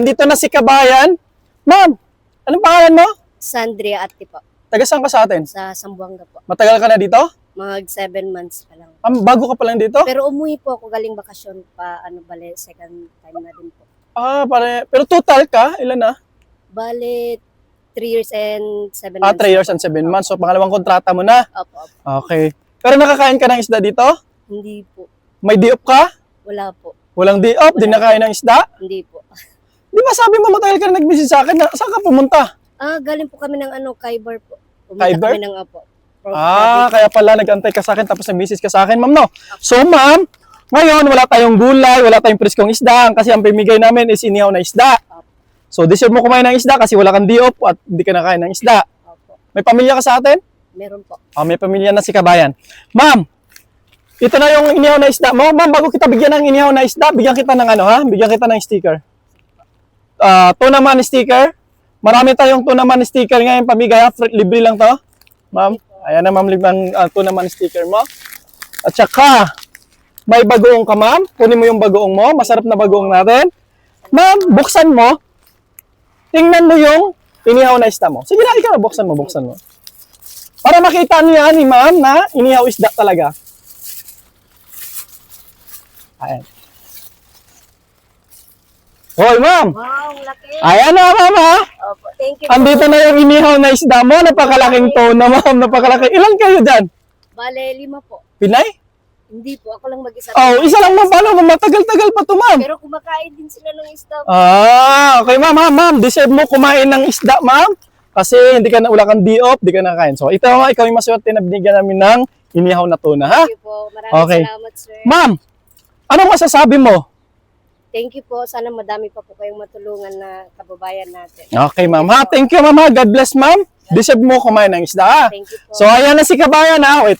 Dito na si Kabayan. Ma'am, anong pangalan mo? Sandria Ati po. Taga saan ka sa atin? Sa Zamboanga po. Matagal ka na dito? Mag 7 months pa lang. Bago ka pa lang dito? Pero umuwi po ako galing bakasyon pa, bale, second time na din po. Pero total ka, ilan na? Bale, 3 years and 7 months. 3 years and 7 months. So, pangalawang kontrata mo na. Opo, opo. Okay. Pero nakakain ka ng isda dito? Hindi po. May di-off ka? Wala po. Walang di-off? Di nakain ng isda? Hindi po. Di ba sabi mo matagal ka na nag-visit sa akin? Saan ka pumunta? Galing po kami ng Kaibar po. Pumunta Kaibar? kami ng Apo. Kaya pala nag-antay ka sa akin tapos nag-visit ka sa akin, ma'am, no? So, ma'am, ngayon wala tayong gulay, wala tayong preskong isda kasi ang pamigay namin is inihaw na isda. So, deserve mo kumain ng isda kasi wala kang di-off at hindi ka nakain ng isda. Opo. May pamilya ka sa atin? Meron po. May pamilya na si Kabayan. Ma'am, ito na yung inihaw na isda mo. Ma'am, bago kita bigyan ng inihaw na isda, bigyan kita ng bigyan kita ng sticker. Tuna man sticker. Marami tayong tuna man sticker ngayon pamigay. Libre lang to. Ma'am, ayan na ma'am, libreng tuna man sticker mo. At saka, may bagoong ka ma'am. Kunin mo yung bagoong mo. Masarap na bagoong natin. Ma'am, buksan mo. Tingnan mo yung inihaw na isda mo. Sige na, ikaw, buksan mo. Para makita niya ni ma'am na inihaw isda talaga. Ayan. Hoy, ma'am! Wow, laki. Ayan na, ma'am, ha? Opo, thank you po. Andito na yung inihaw na isda mo. Napakalaking tuna, ma'am. Napakalaki. Ilan kayo dyan? Bale, 5 po. Pinay? Hindi po, ako lang mag-isa. Isa lang, ma'am. Paano? Matagal-tagal pa to, ma'am. Pero kumakain din sila ng isda. Okay, ma'am, ha? Ma'am, deserve mo kumain ng isda, ma'am. Kasi wala kang di-off, di ka nakain. So, ito, ikaw yung maswerte na binigyan namin ng inihaw na tuna, ha? Thank you po. Maraming salamat, sir. Ma'am, anong masasabi mo? Thank you po. Sana madami pa po kayong matulungan na kababayan natin. Okay, ma'am, ha? Thank you, ma'am, ha? God bless, ma'am. Deserve mo kumain ng isda, ha? Thank you po. So, ayan na si Kabayan, ha? Wait.